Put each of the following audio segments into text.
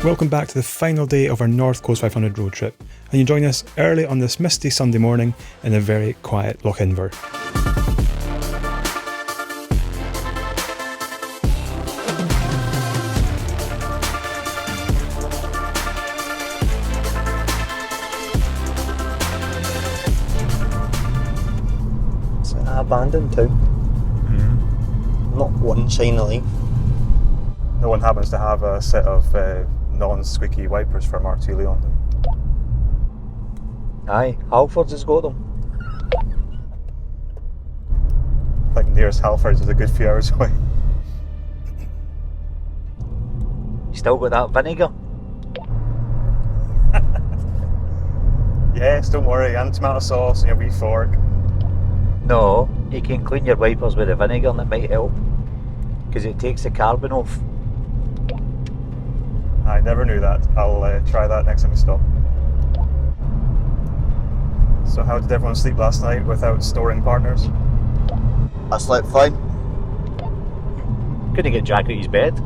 Welcome back to the final day of our North Coast 500 road trip, and you join us early on this misty Sunday morning in a very quiet Lochinver. It's an abandoned town. Not one sign of life. No one happens to have a set of non-squeaky wipers for Martuli on them. Aye, Halford's has got them. I think nearest Halfords is a good few hours away. You still got that vinegar? Yes, don't worry, and tomato sauce and your wee fork. No, you can clean your wipers with the vinegar and it might help. Because it takes the carbon off. I never knew that. I'll try that next time we stop. So how did everyone sleep last night without storing partners? I slept fine. Couldn't get Jack out of his bed.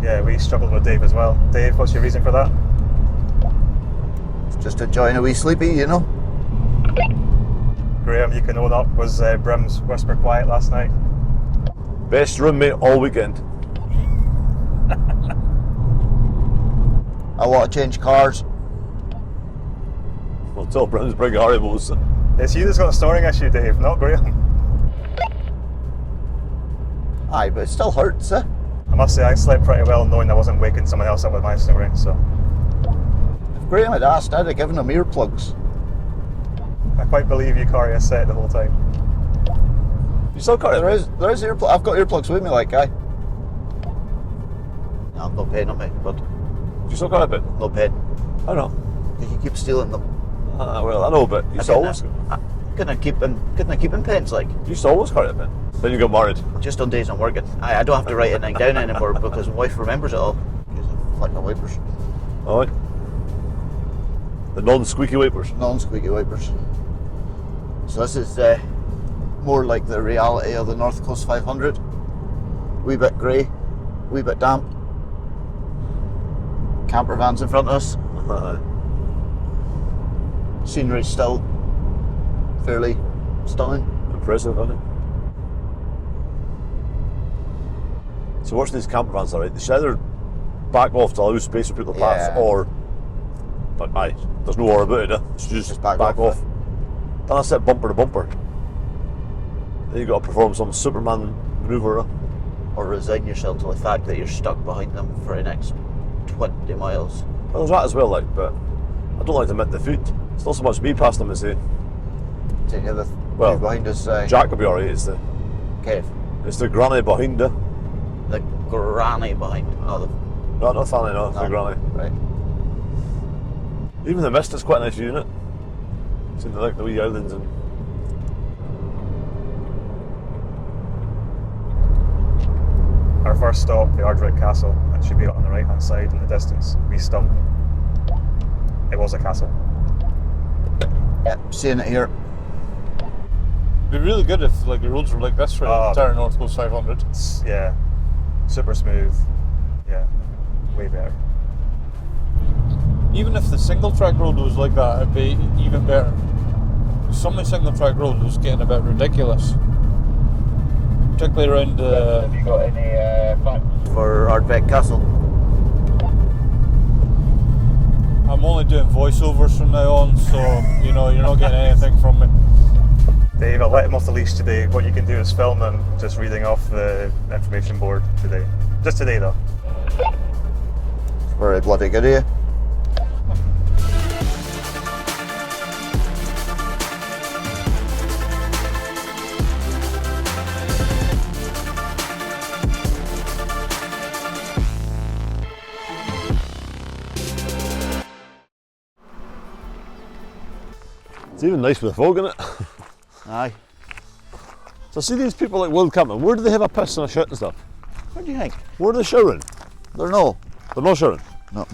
Yeah, we struggled with Dave as well. Dave, what's your reason for that? Just enjoying a wee sleepy, you know. Graham, you can own up, was Brim's whisper quiet last night? Best roommate all weekend. I want to change cars. Well, tell Brim's bring Haribo's. It's you that's got a storing issue, Dave, not Graham. Aye, but it still hurts, eh? I must say, I slept pretty well knowing I wasn't waking someone else up with my snoring, so If Graham had asked, I'd have given him earplugs. I quite believe you carry a set the whole time. You still got it? There is earplugs. I've got earplugs with me, like, guy. No, I'm not paying on me, but You still got a bit? no paying. I know. Because you keep stealing them. Well, I know, but you used to always. Couldn't keep in pens, like. You used to always carry a bit. Then you got married. Just on days I'm working. I don't have to write anything down anymore because my wife remembers it all. Because of like my wipers. Alright. The non-squeaky wipers. Non-squeaky wipers. So this is more like the reality of the North Coast 500. Wee bit grey, wee bit damp. Camper vans in front of us. Scenery still fairly stunning. Impressive, isn't it? So watching these camper vans, alright, they should either back off to allow space for people to pass, Yeah. or, but aye, there's no more about it, eh? It's just back off. Then I sit bumper to bumper. Then you got to perform some Superman manoeuvre. Or resign yourself to the fact that you're stuck behind them for the next 20 miles. Well, there's that as well, like, but I don't like to admit defeat. It's not so much me past them as the Take the Well, dude behind us. Jack will be alright. It's the Kev. It's the granny behind her. The granny behind, not the. Not Fanny, no, the granny. Right. Even the mist is quite a nice view, isn't it? Seeing the, like, the wee islands and. Our first stop, the Ardwick Castle, that should be on the right hand side in the distance. We stumped. It was a castle. Yep, seeing it here. It'd be really good if like the roads were like this for the entire North Coast 500. Yeah, super smooth. Yeah, way better. Even if the single track road was like that, it'd be even better. Some of the single track road was getting a bit ridiculous. Particularly around Have you got any facts for Ardwick Castle? I'm only doing voiceovers from now on, so you know you're not getting anything from me. Dave, I'll let him off the leash today. What you can do is film him just reading off the information board today. Just today though. Very bloody good of you. It's even nice with the fog in it. Aye. So see these people like wild camping, where do they have a piss and a shit and stuff? What do you think? Where are they showering? They're no. They're not showering? No.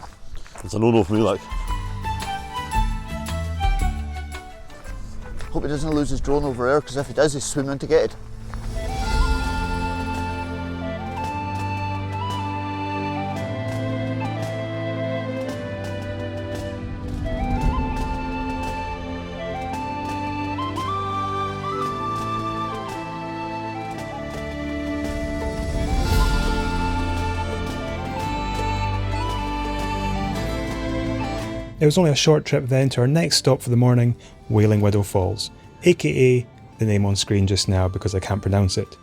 It's a no-no for me, like. Hope he doesn't lose his drone over there, because if he does, he's swimming to get it. It was only a short trip then to our next stop for the morning, Wailing Widow Falls, aka the name on screen just now because I can't pronounce it.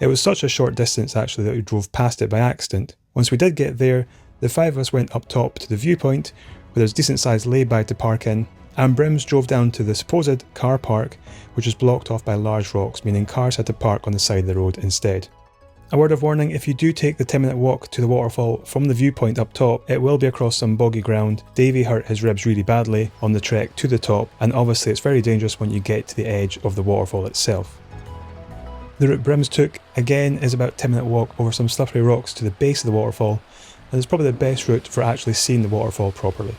It was such a short distance actually that we drove past it by accident. Once we did get there, the five of us went up top to the viewpoint, where there's decent sized lay-by to park in, and Brims drove down to the supposed car park, which was blocked off by large rocks, meaning cars had to park on the side of the road instead. A word of warning, if you do take the 10-minute walk to the waterfall from the viewpoint up top, it will be across some boggy ground. Davey hurt his ribs really badly on the trek to the top, and obviously it's very dangerous when you get to the edge of the waterfall itself. The route Brims took, again, is about a 10-minute walk over some slippery rocks to the base of the waterfall, and it's probably the best route for actually seeing the waterfall properly.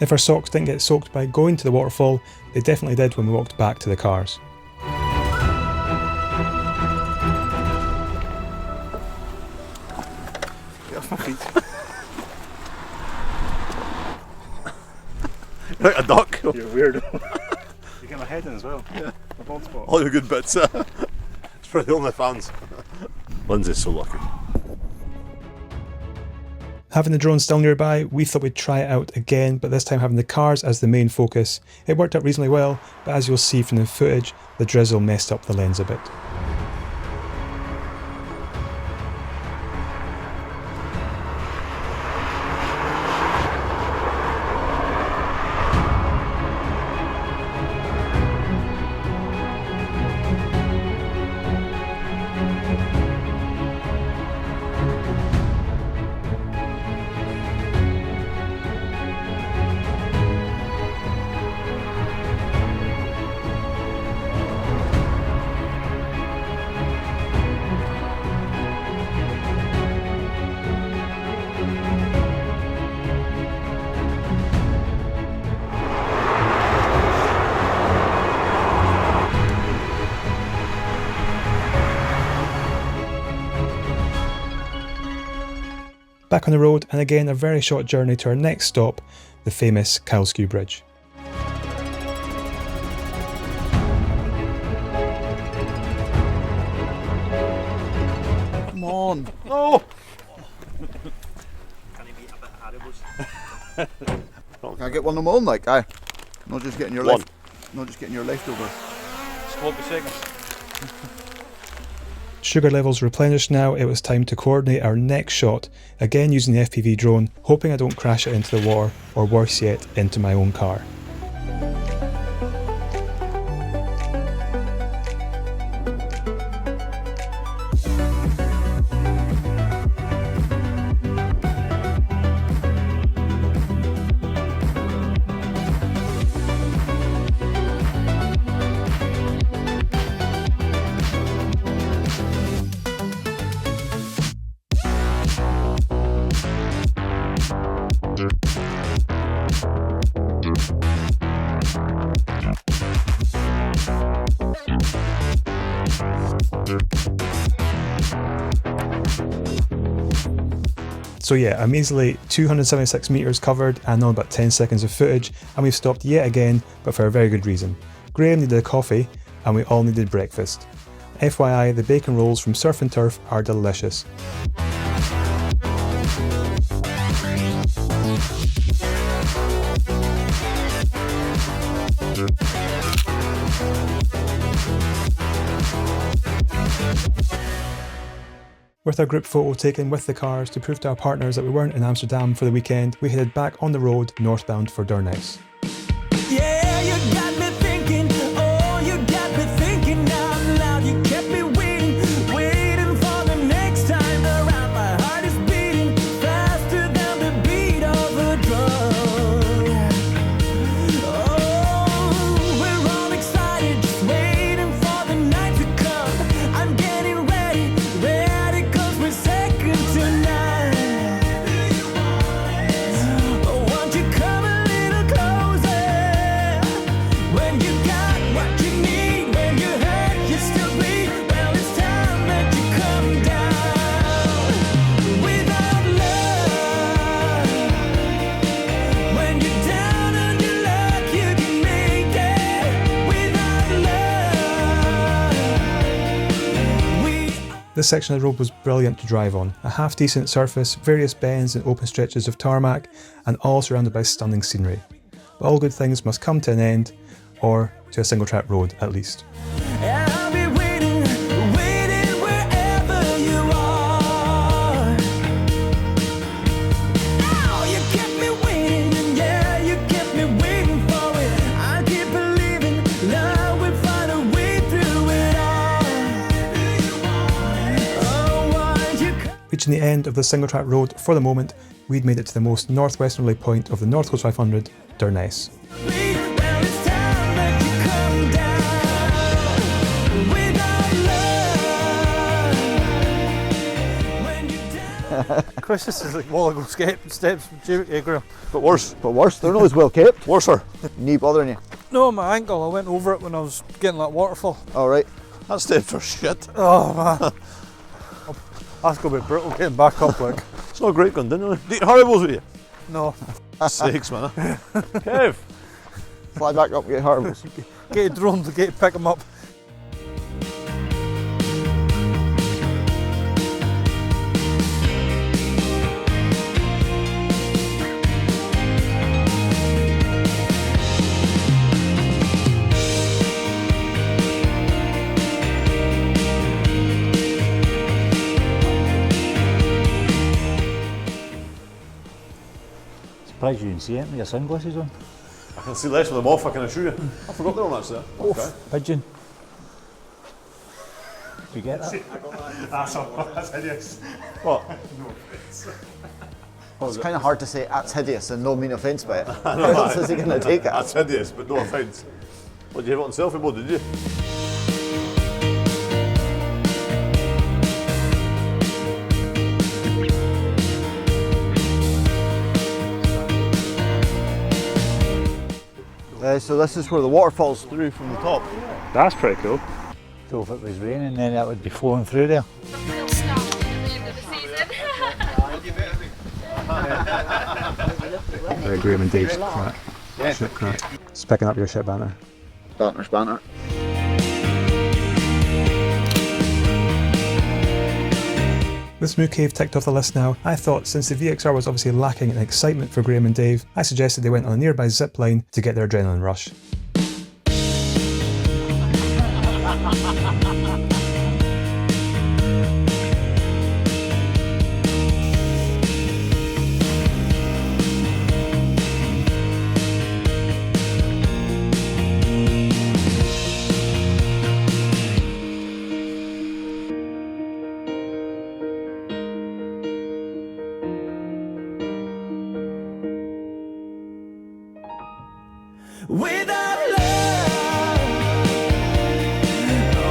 If our socks didn't get soaked by going to the waterfall, they definitely did when we walked back to the cars. Get off my feet. You're like a duck. You're weirdo. You get my head in as well. Yeah. My bald spot. All your good bits. It's for the only fans. Lindsay's so lucky. Having the drone still nearby, we thought we'd try it out again, but this time having the cars as the main focus. It worked out reasonably well, but as you'll see from the footage, the drizzle messed up the lens a bit. Back on the road, and again a very short journey to our next stop, the famous Kylskew Bridge. Come on. Oh! Can he be a bit Haribos? Can I get one of my own, like, aye? Not just getting your One. not just getting your leftovers. Sloppy seconds. Sugar levels replenished now, it was time to coordinate our next shot, again using the FPV drone, hoping I don't crash it into the water, or worse yet, into my own car. So yeah, a measly 276 metres covered and on about 10 seconds of footage, and we've stopped yet again, but for a very good reason. Graham needed a coffee, and we all needed breakfast. FYI, the bacon rolls from Surf and Turf are delicious. With our group photo taken with the cars to prove to our partners that we weren't in Amsterdam for the weekend, we headed back on the road northbound for Durness. Yeah, you got me thinking, oh, you got me thinking out loud. You kept me waiting This section of the road was brilliant to drive on. A half-decent surface, various bends and open stretches of tarmac, and all surrounded by stunning scenery. But all good things must come to an end, or to a single-track road at least. And I'll be waiting, waiting wherever you are. Now you kept me waiting, and yeah, you kept me waiting for it. I keep believing love would find a way through it all. Oh, why'd you come? Reaching the end of the single-track road, for the moment, we'd made it to the most northwesterly point of the North Coast 500, Durness. Well, it's time that you come down without love. When you're down. Chris, this is like Walligo steps from Jericho Graham. But worse. But worse, they're not as well kept. Worser. Knee bothering you. No, my ankle, I went over it when I was getting that waterfall. Alright. That steps are shit. Oh man. That's going to be brutal getting back up like. It's not great gun, didn't it? Do you eat Haribo's with you? No. Sakes, man. Kev. Fly back up, get Haribo's. Get a drone to pick him up. Surprised you didn't see it with your sunglasses on. I can see less of them off, I can assure you. I forgot they're on actually. Okay. Pigeon. Did you get that? That's hideous. What? It's kind of hard to say that's hideous and no mean offence by it. How else is he going to take it? That's hideous, but no offence. What, did you have it on selfie mode, did you? So this is where the water falls through from the top. That's pretty cool. So if it was raining, then that would be flowing through there. Still stop at the end of the season. Very Graham and Dave's crack. Shit crack. Specking up your shit banter. Banter's banter. With Smooth Cave ticked off the list now, I thought since the VXR was obviously lacking in excitement for Graham and Dave, I suggested they went on a nearby zip line to get their adrenaline rush. Without love,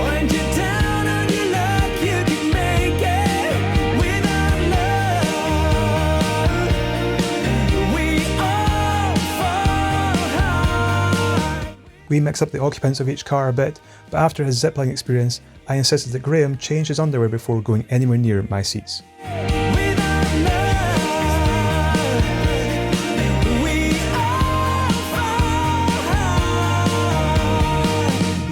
when you're down on your luck, you can make it. Without love, we all fall hard. We mix up the occupants of each car a bit, but after his zipline experience, I insisted that Graham change his underwear before going anywhere near my seats. Without love, we all fall hard.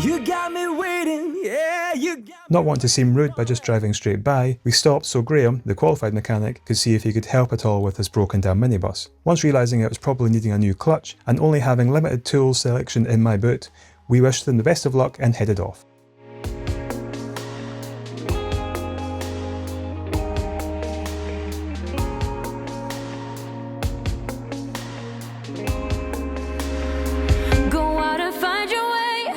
You got me waiting, yeah, you got me. Not wanting to seem rude by just driving straight by, we stopped so Graham, the qualified mechanic, could see if he could help at all with his broken down minibus. Once realising it was probably needing a new clutch, and only having limited tool selection in my boot, we wished them the best of luck and headed off. Go out and find your way.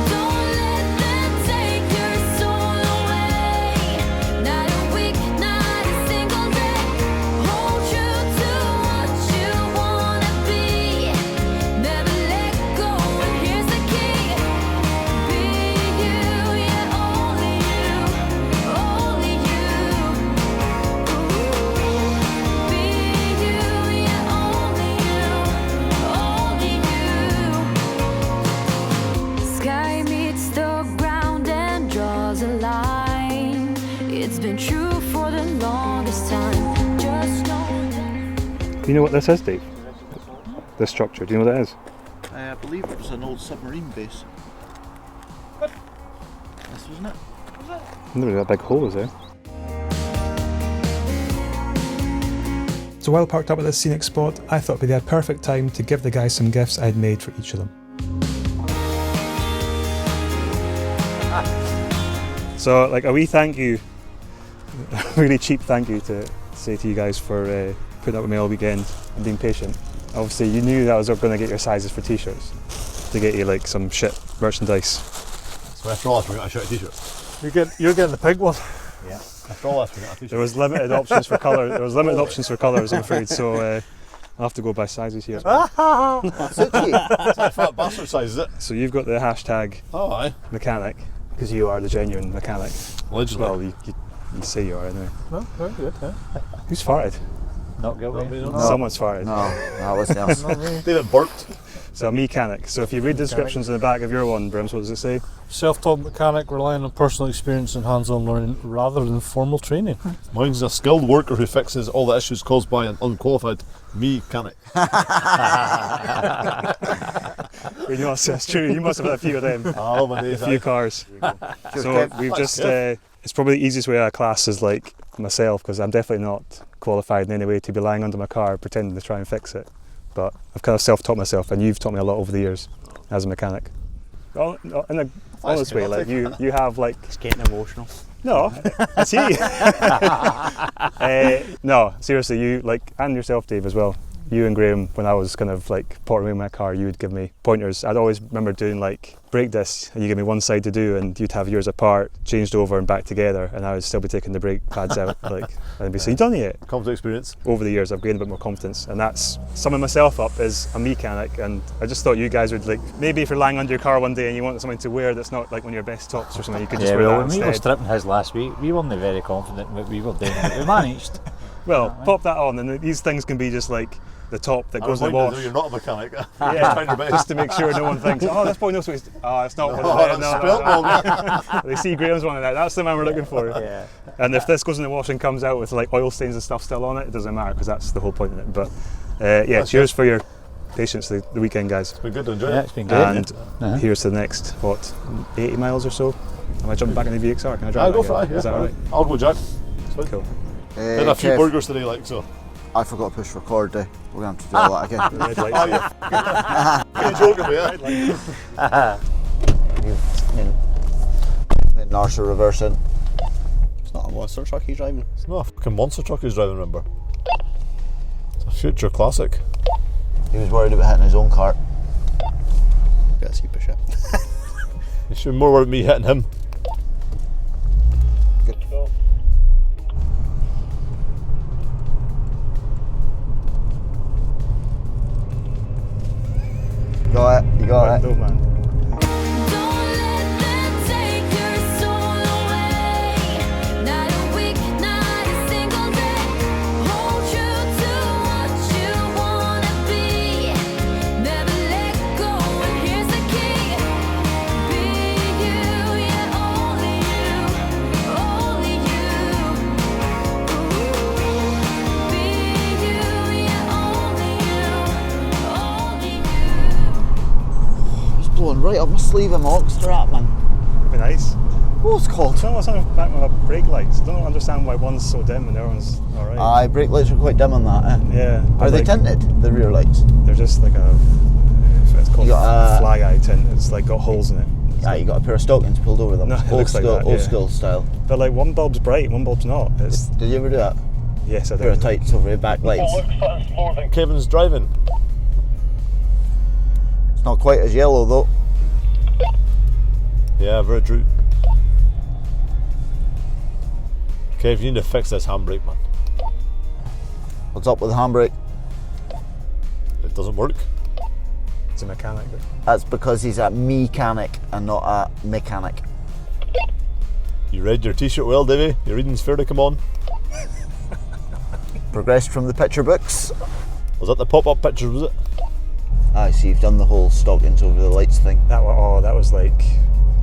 Don't let them take your soul away. Not a week, not a single day. Hold true to what you wanna be. Never let go, and here's the key. Be you, yeah, only you, only you. Be you, yeah, only you, only you. Sky meets the ground and draws a line. It's been true for the longest time. Just know that. Do you know what this is, Dave? This structure, do you know what it is? I believe it was an old submarine base. This wasn't it? There was a big hole, is there? So while parked up at this scenic spot, I thought it'd be the perfect time to give the guys some gifts I'd made for each of them. So, like, a wee thank you, a really cheap thank you to say to you guys for putting up with me all weekend and being patient. Obviously, you knew that I was going to get your sizes for t-shirts, to get you like some shit merchandise. So after all, we got a shirt t-shirt. You're getting the pig one. Yeah. After all, we got a t-shirt. There was limited options for colour. There was limited options for colours, I'm afraid. So I'll have to go by sizes here. Suits you. It's a fat bastard size, is it? So you've got the hashtag Oh, aye. mechanic because you are the genuine mechanic. Allegedly. Well, you say you are anyway. Well, very good. Yeah. Who's farted? Not guilty. Someone's farted. No, that wasn't else. David burped. So a mechanic. So if you read the descriptions in the back of your one, Brims, what does it say? Self-taught mechanic relying on personal experience and hands-on learning rather than formal training. Mine's a skilled worker who fixes all the issues caused by an unqualified mechanic. You know, that's true. You must have had a few of them. Oh, my days. A few cars. So we've just, it's probably the easiest way out of class is like myself, because I'm definitely not qualified in any way to be lying under my car pretending to try and fix it. But I've kind of self-taught myself, and you've taught me a lot over the years as a mechanic. Well, in a honest way, like you have like... It's getting emotional. No, it's he. No, seriously, you like, and yourself, Dave, as well. You and Graham, when I was kind of like porting away my car, you would give me pointers. I'd always remember doing like brake discs, and you give me one side to do, and you'd have yours apart, changed over and back together, and I would still be taking the brake pads out, like, and I'd be saying, "You done it yet?" Comes with experience. Over the years, I've gained a bit more confidence, and that's summing myself up as a mechanic. And I just thought you guys would like, maybe if you're lying under your car one day and you want something to wear that's not like one of your best tops or something, you could just Yeah, wear well, that when we were instead. stripping his last week, we weren't very confident in what we were doing, but we managed. Well, pop that on, and these things can be just like the top that goes in the wash. You're not a mechanic. Yeah, Trying your best. just to make sure no one thinks, oh, this boy knows what he's... Oh, it's not what Oh, it is. that's No, spilt milk. They see Graham's one of that. That's the man we're looking for. Yeah. And if this goes in the wash and comes out with like oil stains and stuff still on it, it doesn't matter, because that's the whole point of it. But yeah, cheers for your patience the weekend, guys. It's been good to enjoy Yeah, it. it's been good. And here's to the next, what, 80 miles or so? Am I jumping back in the VXR? Can I drive I'll go that for again? it. Is that right? I'll go, Jack. It's fine. Cool. Had a few Kev, burgers today, like so. I forgot to push record day. We're going to have to do all that again. The red lights. Oh, yeah. You're joking me, yeah? Then Narsha reversing. It's not a monster truck he's driving. It's not a fucking monster truck he's driving, remember? It's a future classic. He was worried about hitting his own cart. Let's keep a shit. You should be more worried about me hitting him. Good. You got it. You got it. No, man. Don't let them take your soul away. Not a week, not a single day. Hold true to what you wanna be. Never let go, and here's the key. Be you, yeah, only you, only you. Be you, yeah, only you, only you. It's blowing right up my sleeve in my ox strap, man. Be nice. What's it I called? don't know what's on the back of my brake lights. I don't understand why one's so dim and the other one's alright. Aye, brake lights are quite dim on that. Yeah. Are but they like, tinted, the rear lights? They're just like a, it's called You got a- flag eye tint. It's like got holes in it. Yeah, you got a pair of stockings pulled over them. No, it old looks like school, that, old yeah. school style. But like one bulb's bright, one bulb's not. It's, Did you ever do that? yes, I Pair of did. tights over your back lights. That's more than Kevin's driving. It's not quite as yellow though. Yeah, very true. Kev, you need to fix this handbrake, man. What's up with the handbrake? It doesn't work. It's a mechanic. That's because he's a mechanic and not a mechanic. You read your t-shirt well, Davey? Your reading's fair to come on. Progressed from the picture books. Was that the pop-up pictures, was it? I see you've done the whole stockings over the lights thing. That was like,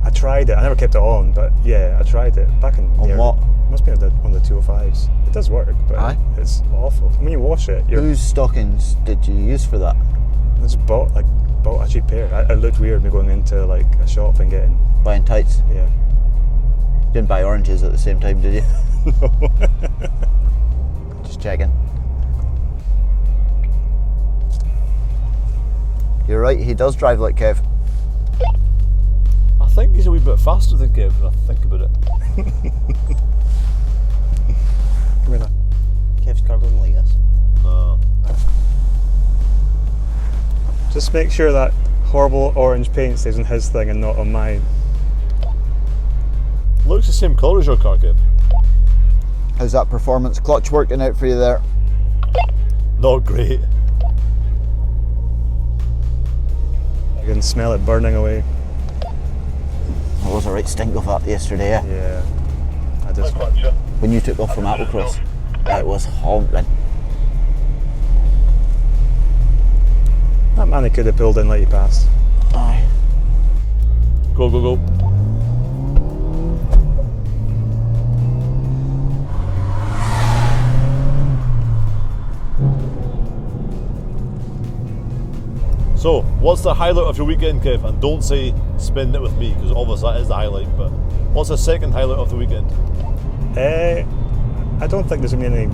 I tried it. I never kept it on, but yeah, I tried it back in On the what? Must be on the 205s. It does work, but Aye. it's awful. When you wash it, Whose stockings did you use for that? I just bought a cheap pair. It looked weird me going into like a shop and getting, Buying tights? yeah. Didn't buy oranges at the same time, did you? No. Just checking. You're right, he does drive like Kev. I think he's a wee bit faster than Kev when I think about it. Come here now. Kev's car doesn't like this. Just make sure that horrible orange paint stays on his thing and not on mine. Looks the same colour as your car, Kev. How's that performance clutch working out for you there? Not great. I can smell it burning away. There was a right stink of that yesterday, yeah? Yeah. I just. When you took off from Applecross, it was honking. That man, he could have pulled in like he passed. Aye. Go, go, go. So, what's the highlight of your weekend, Kev? And don't say spend it with me, because obviously that is the highlight, but what's the second highlight of the weekend? I don't think there's going to be any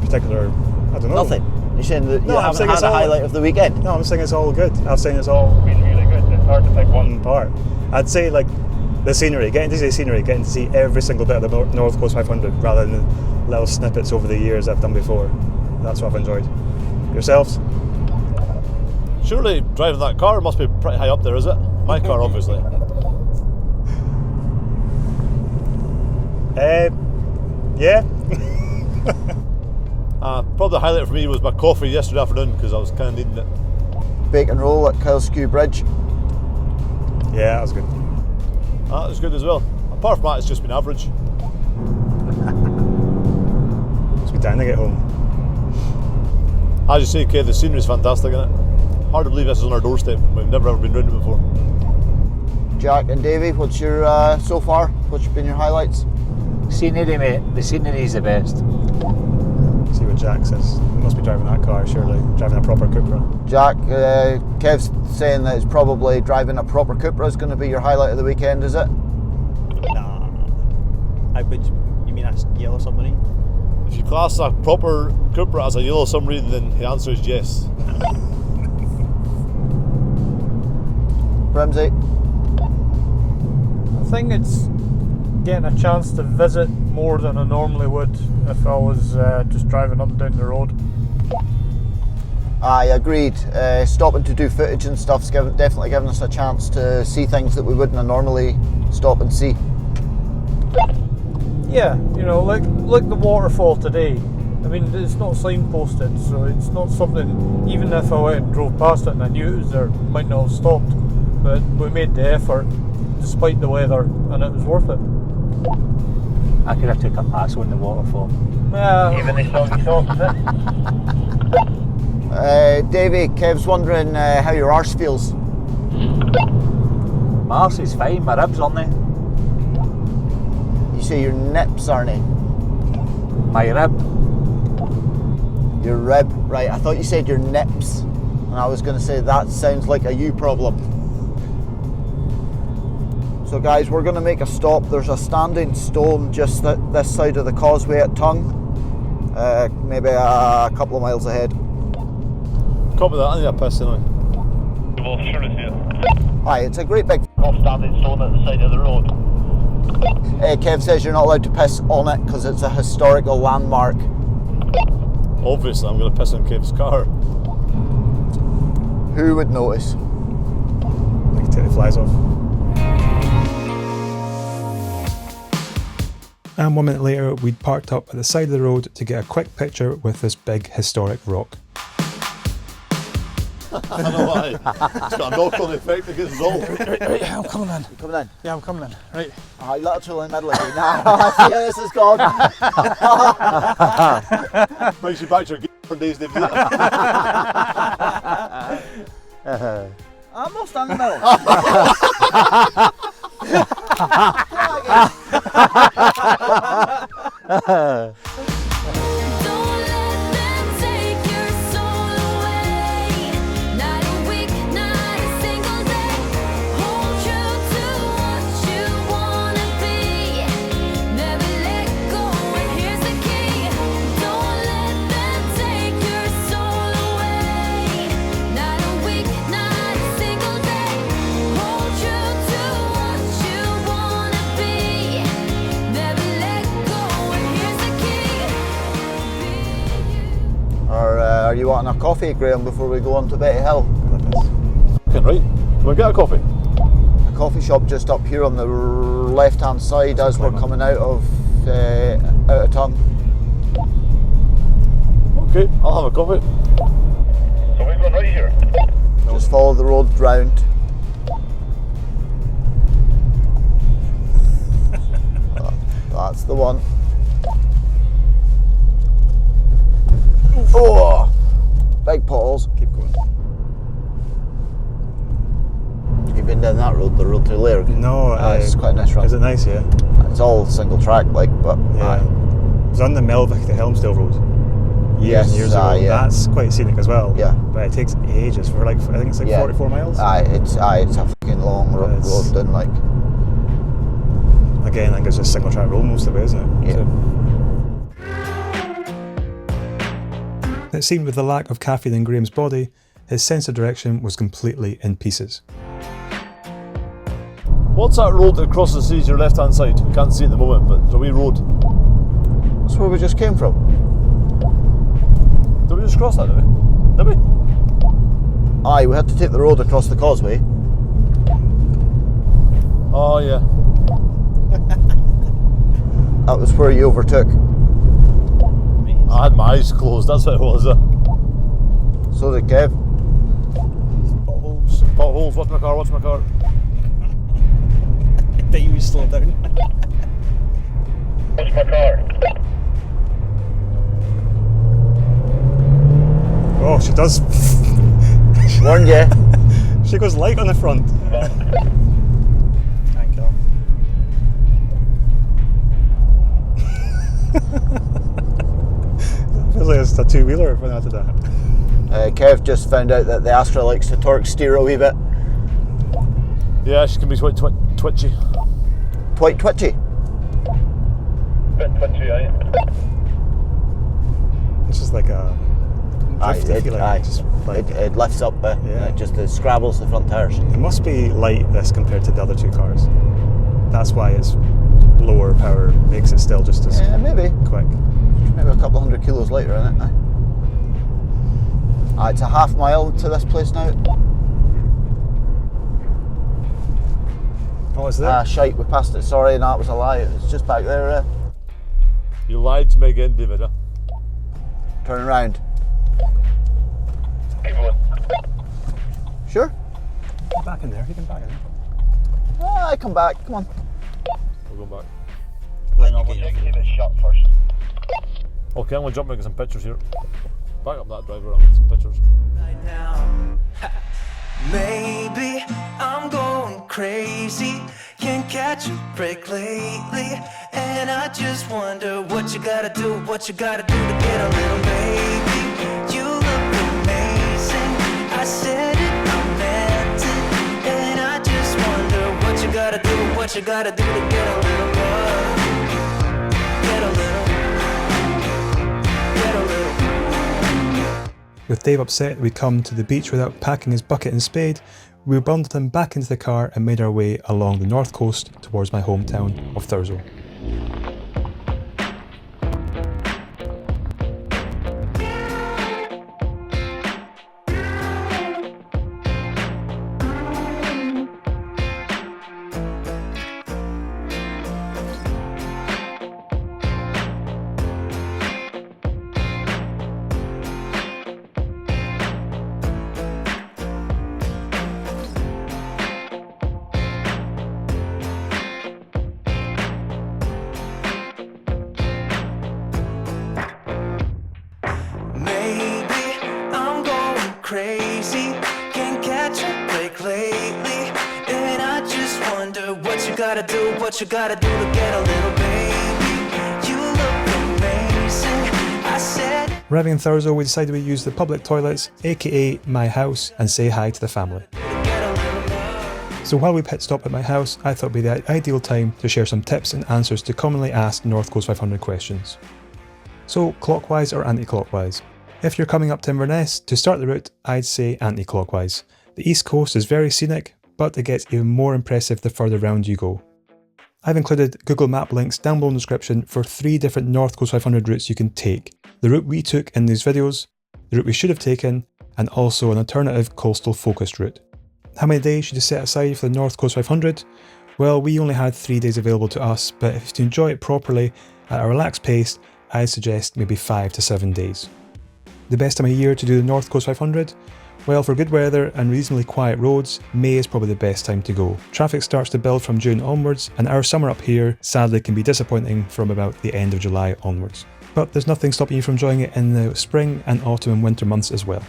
particular. I don't know. Nothing. You're saying that you No, I'm haven't saying had it's a all- highlight of the weekend? No, I'm saying it's all good. I'm saying it's all been really good. It's hard to pick one part. I'd say like the scenery, getting to see the scenery, getting to see every single bit of the North Coast 500 rather than the little snippets over the years I've done before. That's what I've enjoyed. Yourselves? Surely driving that car must be pretty high up there, is it? My car, obviously. Yeah. Probably the highlight for me was my coffee yesterday afternoon, because I was kind of needing it. Bacon roll at Kyleskew Bridge. Yeah, that was good. That was good as well. Apart from that, it's just been average. Must be dying to get home. As you say, Kev, the scenery's fantastic, isn't it? Hard to believe this is on our doorstep. We've never ever been round it before. Jack and Davey, what's your, so far, what's been your highlights? Scenery, mate. The scenery's the best. See what Jack says. He must be driving that car, surely. Driving a proper Cupra. Jack, Kev's saying that it's probably driving a proper Cupra is going to be your highlight of the weekend, is it? Nah. You mean a yellow submarine? If you class a proper Cupra as a yellow submarine, then the answer is yes. Brimsy? I think it's getting a chance to visit more than I normally would if I was just driving up and down the road. Aye, agreed. Stopping to do footage and stuff's definitely given us a chance to see things that we wouldn't have normally stop and see. Yeah, you know, like the waterfall today. I mean, it's not signposted, so it's not something, even if I went and drove past it and I knew it was there, might not have stopped. But we made the effort, despite the weather, and it was worth it. I could have took a pass on the waterfall. Yeah. Even the soggy socks, Davey, Kev's wondering how your arse feels. My arse is fine, my ribs aren't they? You say your nips, aren't they? My rib. Your rib, right? I thought you said your nips, and I was going to say that sounds like a you problem. So guys, we're going to make a stop. There's a standing stone just this side of the causeway at Tongue, maybe a couple of miles ahead. Copy that, I need a piss anyway. Well, sure is here. Aye, it's a great big... Standing stone at the side of the road. Kev says you're not allowed to piss on it because it's a historical landmark. Obviously, I'm going to piss on Kev's car. Who would notice? I can take the flies off. And 1 minute later, we'd parked up at the side of the road to get a quick picture with this big historic rock. I know why. It's got a knock-on effect against us all. Right, I'm coming in. You coming in? Yeah, I'm coming in. Right. I literally in the middle of it. Nah, I see how this is gone. Brings you back to your game days, David. I'm not standing in the middle. Don't let them take your soul away. Not a week, not a single day. Hold true to what you wanna be. you wanting a coffee, Graham, before we go on to Betty Hill? Okay, right. Can we get a coffee? A coffee shop just up here on the left-hand side as we're coming out of Tongue. Okay, I'll have a coffee. So we're going right here. Just follow the road round. That's the one. Oh, big potholes. Keep going. You've been down that road, the road to Lairg? No, It's quite a nice run. Is it nice? Yeah. It's all single track, like, but Yeah. It was on the Melvick to Helmsdale road. Years Yes, and years ago. yeah. That's quite scenic as well. Yeah. But it takes ages for like, I think it's like 44 miles. It's a fucking long road down, like. Again, I think it's just single track road most of it, isn't it? Yeah. It seemed with the lack of caffeine in Graham's body, his sense of direction was completely in pieces. What's that road that crosses the seas your left hand side? You can't see it at the moment, but there's a wee road. That's where we just came from. Did we just cross that, did we? Did we? Aye, we had to take the road across the causeway. Oh yeah. That was where you overtook. I had my eyes closed, that's what it was. So did Kev. Potholes. Potholes, watch my car, watch my car. I bet you would slow down. What's my car? Oh, she does. Warned you. She goes light on the front. Thank you. Feels like it's a two-wheeler when I did that. Kev just found out that the Astra likes to torque steer a wee bit. Yeah, she can be twitchy. Quite twitchy. Bit twitchy, aye. It's just like a drift, I feel like. Just like, it lifts up, Yeah. it just scrabbles the front tires. it must be light, this, compared to the other two cars. That's why it's lower power, makes it still just as Yeah, maybe. quick. Maybe a couple 100 kilos lighter in it. It's a half mile to this place now. Oh, it's there? Shite, we passed it, sorry, no, it was a lie, it's just back there. You lied to me again, David. Huh? Turn around. Keep going. Sure? Get back in there, you can back in there. I come back, come on. We'll go back. No, we'll just keep it shut first. Okay, I'm going to jump and get some pictures here. Back up that driver, I'll get some pictures. Right now. Maybe I'm going crazy. Can't catch a break lately. And I just wonder what you gotta do to get a little baby. You look amazing. I said it, I meant it. And I just wonder what you gotta do to get a little love. Get a little. With Dave upset that we'd come to the beach without packing his bucket and spade, we bundled him back into the car and made our way along the north coast towards my hometown of Thurso. Maybe I'm going crazy. Can't catch a break lately. And I just wonder what you gotta do to get a little baby. You look amazing. I said. Arriving in Thurso, we decided we'd use the public toilets, aka my house, and say hi to the family. So while we pit stop at my house, I thought it'd be the ideal time to share some tips and answers to commonly asked North Coast 500 questions. So clockwise or anti-clockwise? If you're coming up to Inverness, to start the route, I'd say anti-clockwise. The east coast is very scenic, but it gets even more impressive the further round you go. I've included Google Map links down below in the description for 3 different North Coast 500 routes you can take. The route we took in these videos, the route we should have taken, and also an alternative coastal focused route. How many days should you set aside for the North Coast 500? Well, we only had 3 days available to us, but if you enjoy it properly at a relaxed pace, I suggest maybe 5 to 7 days. The best time of year to do the North Coast 500? Well, for good weather and reasonably quiet roads, May is probably the best time to go. Traffic starts to build from June onwards, and our summer up here sadly can be disappointing from about the end of July onwards. But there's nothing stopping you from enjoying it in the spring and autumn and winter months as well.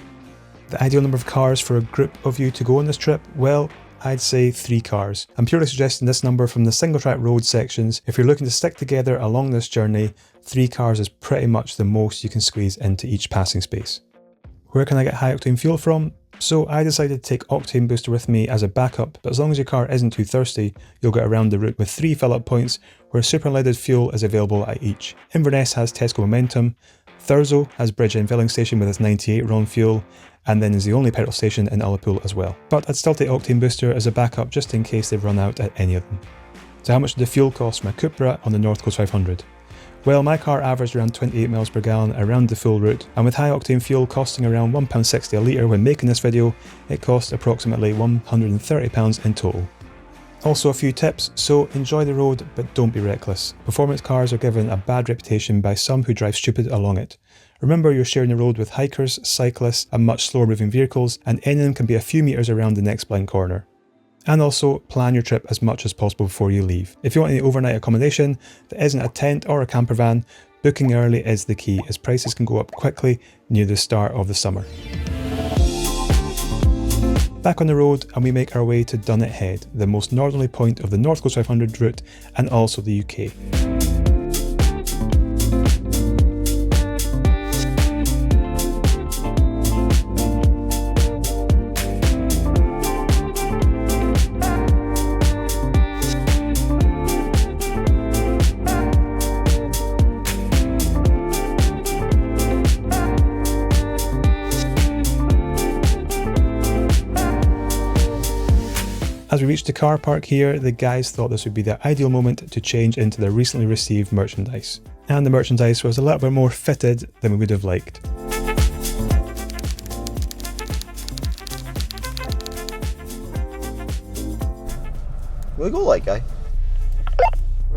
The ideal number of cars for a group of you to go on this trip? Well, I'd say 3 cars. I'm purely suggesting this number from the single track road sections. If you're looking to stick together along this journey, 3 cars is pretty much the most you can squeeze into each passing space. Where can I get high octane fuel from? So I decided to take Octane Booster with me as a backup, but as long as your car isn't too thirsty, you'll get around the route with 3 fill-up points where super unleaded fuel is available at each. Inverness has Tesco Momentum, Thurso has Bridge End filling station with its 98 RON fuel, and then is the only petrol station in Ullapool as well. But I'd still take Octane Booster as a backup just in case they've run out at any of them. So how much did the fuel cost my Cupra on the North Coast 500? Well, my car averaged around 28 miles per gallon around the full route, and with high octane fuel costing around £1.60 a litre when making this video, it cost approximately £130 in total. Also a few tips, so enjoy the road but don't be reckless. Performance cars are given a bad reputation by some who drive stupid along it. Remember you're sharing the road with hikers, cyclists and much slower moving vehicles, and any of them can be a few metres around the next blind corner. And also, plan your trip as much as possible before you leave. If you want any overnight accommodation that isn't a tent or a camper van, booking early is the key, as prices can go up quickly near the start of the summer. Back on the road, and we make our way to Dunnet Head, the most northerly point of the North Coast 500 route and also the UK. As we reached the car park here, the guys thought this would be the ideal moment to change into their recently received merchandise. And the merchandise was a little bit more fitted than we would have liked. Will we go like guy?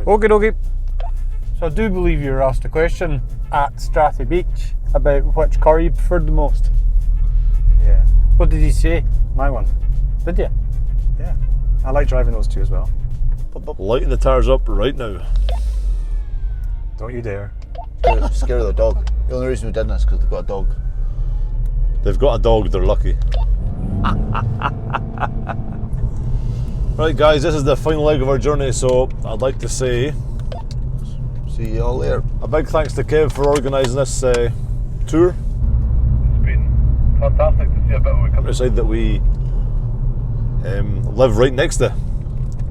Okay. So I do believe you were asked a question at Strathy Beach about which car you preferred the most. Yeah, What did he say? my one. Did you? Yeah, I like driving those two as well. Lighting the tires up right now. Don't you dare. Scare the dog. The only reason we did this is because they've got a dog. They've got a dog, they're lucky. Right guys, this is the final leg of our journey, so I'd like to say See you all later. a big thanks to Kev for organising this tour. It's been fantastic to see a bit of the country. Decide that we live right next to.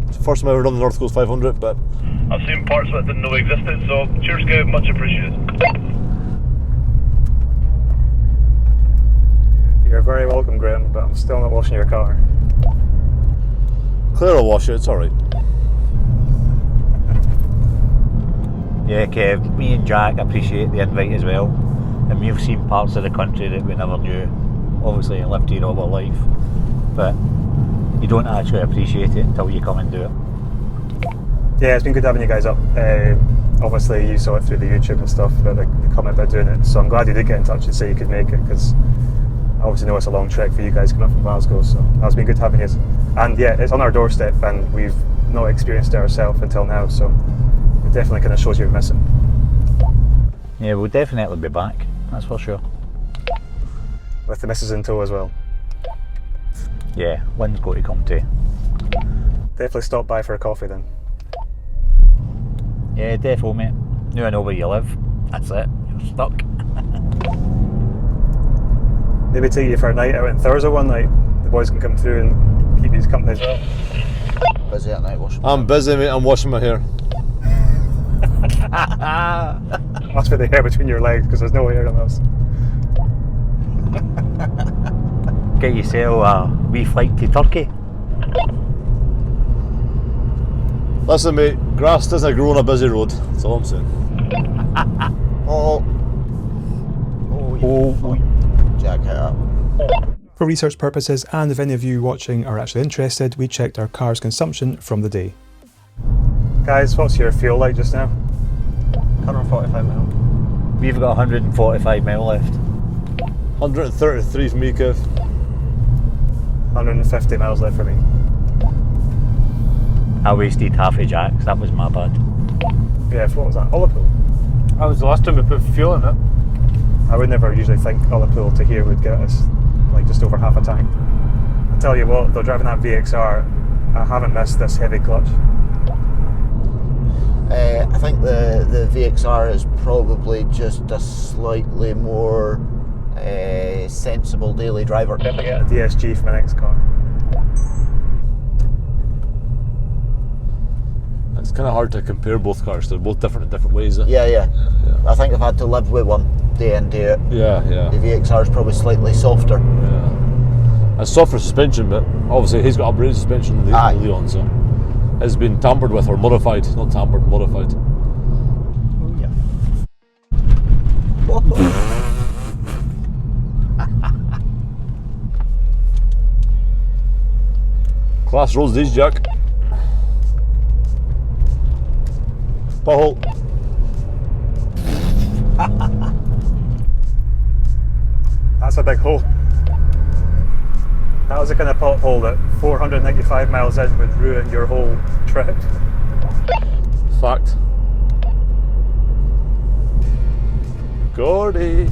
It's the first time I've ever done the North Coast 500, but I've seen parts that didn't know existed, so cheers, Kev, much appreciated. You're very welcome, Graham, but I'm still not washing your car. Claire will wash it, it's alright. Yeah, Kev, me and Jack appreciate the invite as well. And we've seen parts of the country that we never knew. Obviously, I lived here all our life, but you don't actually appreciate it until you come and do it. Yeah, it's been good having you guys up. Obviously, you saw it through the YouTube and stuff, but the comment about doing it. So I'm glad you did get in touch and say you could make it, because I obviously know it's a long trek for you guys coming up from Glasgow. So it's been good having you. And yeah, it's on our doorstep, and we've not experienced it ourselves until now. So it definitely kind of shows you're missing. Yeah, we'll definitely be back, that's for sure. With the missus in tow as well. Yeah, Lynn's got to come too. Definitely stop by for a coffee then. Yeah, defo, mate. Now I know where you live. That's it. You're stuck. Maybe take you for a night out in Thurso one night. The boys can come through and keep you company as well. Busy at night washing. I'm busy, mate, I'm washing my hair. Must be the hair between your legs, because there's no hair on us. Get yourself a wee flight to Turkey. Listen mate, grass doesn't grow on a busy road, that's all I'm saying. Oh. Oh, Jack hit up. For research purposes, and if any of you watching are actually interested, we checked our car's consumption from the day. Guys, what's your fuel like just now? 145 mile. We've got 145 mile left. 133 for me, Kev. 150 miles left for me. I wasted half a Jack's, that was my bad. Yeah, what was that? Ullapool? That was the last time we put fuel in it. I would never usually think Ullapool to here would get us like just over half a tank. I tell you what, though, driving that VXR, I haven't missed this heavy clutch. I think the VXR is probably just a slightly more sensible daily driver. If I get a DSG for my next car. It's kind of hard to compare both cars. They're both different in different ways. Yeah. I think I've had to live with one day in, day out. Yeah. The VXR is probably slightly softer. Yeah. It's softer suspension, but obviously he's got upgraded suspension than the Leon, so it's been tampered with or modified. Not tampered, modified. Oh yeah. Class roads these, Jack. Pothole. That's a big hole. That was the kind of pothole that 495 miles in would ruin your whole trip. Fact. Gordy.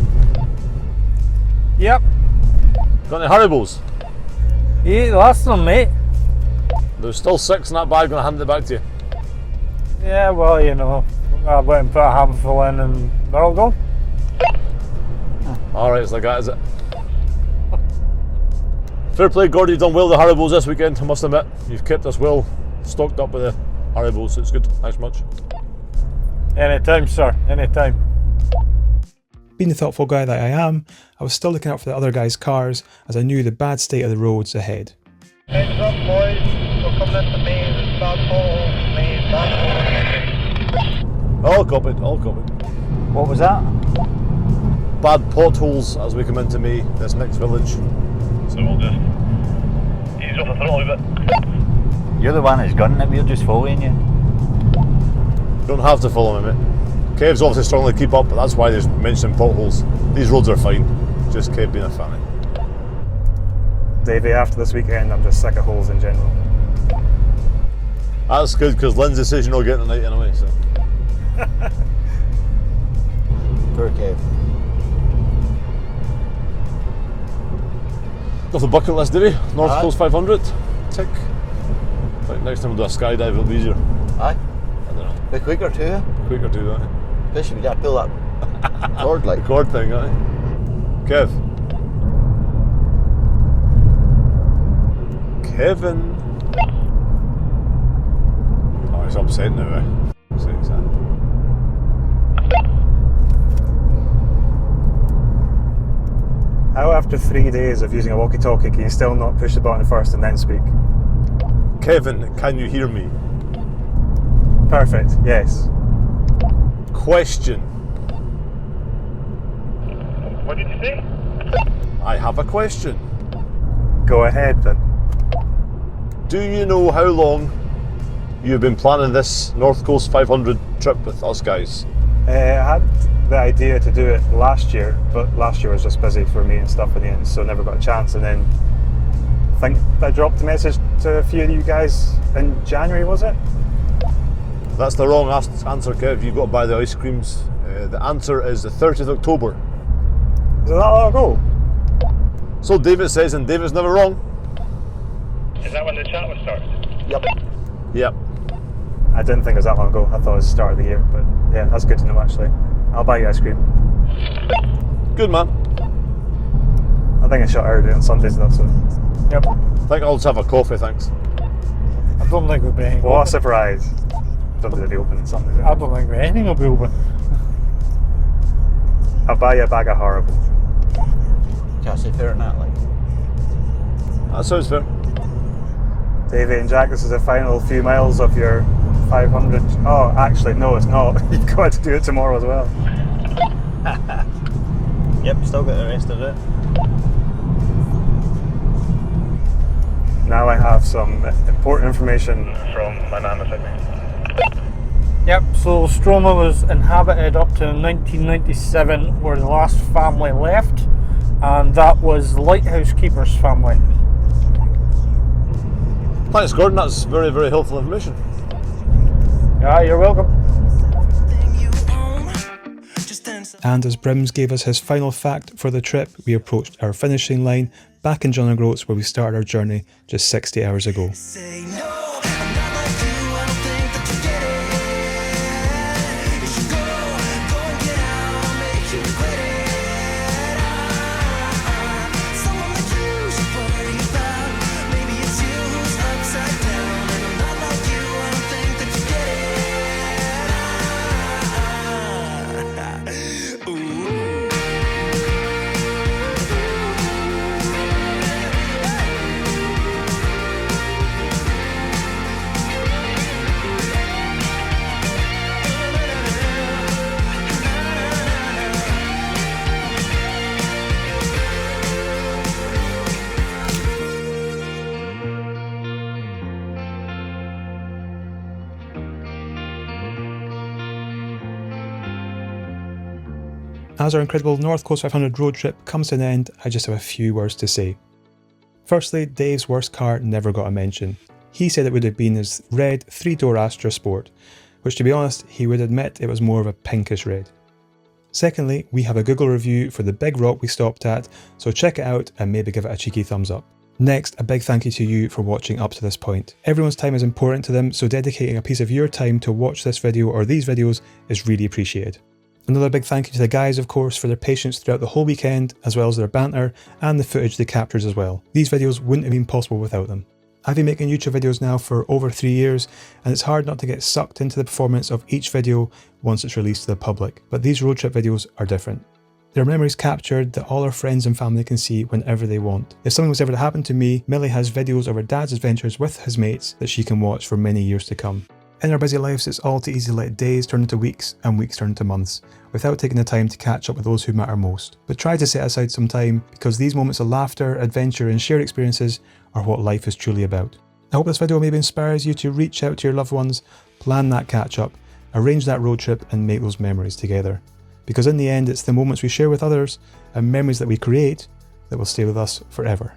Yep. Got any Haribos? You ate the last of them, mate. There's still 6 in that bag, gonna hand it back to you. Yeah, well, you know, I went and put a handful in and they're all gone. Alright, it's like that, is it? Fair play, Gordy, you've done well with the Haribos this weekend, I must admit. You've kept us well stocked up with the Haribos, so it's good. Thanks much. Anytime, sir, anytime. Being the thoughtful guy that I am, I was still looking out for the other guys' cars as I knew the bad state of the roads ahead. Heads up, boys. We're coming into Maine. It's bad potholes. Maine, bad potholes. All copied, all copied. What was that? Bad potholes as we come into May, this next village. So we'll just ease off the throttle a bit. You're the one that's gunning it, we're just following you. You don't have to follow me, mate. Kev's obviously struggling to keep up, but that's why he's mentioning potholes. These roads are fine, just Kev being a fanny. Davey, after this weekend, I'm just sick of holes in general. That's good, because Lindsay says you're not getting a night anyway, so. Poor Kev. Off the bucket list, did he? North Aye. Coast 500. Tick. Right, next time we'll do a skydive, it'll be easier. Aye. I don't know. Bit quicker too. Quicker to that. Especially if you gotta pull that cord like. Cord thing, aye. Kev. Kevin. Oh, he's upset now, eh? Upset's that. How after 3 days of using a walkie-talkie can you still not push the button first and then speak? Kevin, can you hear me? Perfect, yes. Question. What did you say? I have a question. Go ahead then. Do you know how long you've been planning this North Coast 500 trip with us guys? I had the idea to do it last year, but last year was just busy for me and stuff in the end, so never got a chance. And then I think I dropped a message to a few of you guys in January, was it? That's the wrong answer, Kev. You've got to buy the ice creams. The answer is the 30th of October. Is it that long ago? So David says, and David's never wrong. Is that when the chat was started? Yep. Yep. I didn't think it was that long ago. I thought it was the start of the year, but yeah, that's good to know actually. I'll buy you ice cream. Good man. I think I shut early on Sundays though, so. Yep. I think I'll just have a coffee, thanks. I don't think we'll be anything What a open. surprise. Don't think they'll be open on Sundays. I don't think anything will be open. I'll buy you a bag of horrible. Can't say fair than that, like. That sounds fair. Davey and Jack, this is the final few miles of your 500. Oh, actually, no, it's not. You've got to do it tomorrow as well. Yep, still got the rest of it. Now I have some important information from my man beside me. Yep, so Stroma was inhabited up to 1997, where the last family left, and that was the lighthouse keeper's family. Thanks, Gordon. That's very, very helpful information. Yeah, you're welcome. And as Brims gave us his final fact for the trip, we approached our finishing line back in John O'Groats, where we started our journey just 60 hours ago. Say no, I'm not like you, I don't think that you get it. You should go and get out, I'll make you regret it. Someone like you should worry about. Maybe it's you who's upside down, and I'm not like you, I don't think that you get it. Ooh. As our incredible North Coast 500 road trip comes to an end, I just have a few words to say. Firstly, Dave's worst car never got a mention. He said it would have been his red 3-door Astra Sport, which to be honest, he would admit it was more of a pinkish red. Secondly, we have a Google review for the big rock we stopped at, so check it out and maybe give it a cheeky thumbs up. Next, a big thank you to you for watching up to this point. Everyone's time is important to them, so dedicating a piece of your time to watch this video or these videos is really appreciated. Another big thank you to the guys, of course, for their patience throughout the whole weekend, as well as their banter and the footage they captured as well. These videos wouldn't have been possible without them. I've been making YouTube videos now for over 3 years, and it's hard not to get sucked into the performance of each video once it's released to the public, but these road trip videos are different. There are memories captured that all our friends and family can see whenever they want. If something was ever to happen to me, Millie has videos of her dad's adventures with his mates that she can watch for many years to come. In our busy lives, it's all too easy to let days turn into weeks and weeks turn into months, without taking the time to catch up with those who matter most. But try to set aside some time, because these moments of laughter, adventure and shared experiences are what life is truly about. I hope this video maybe inspires you to reach out to your loved ones, plan that catch up, arrange that road trip and make those memories together. Because in the end, it's the moments we share with others and memories that we create that will stay with us forever.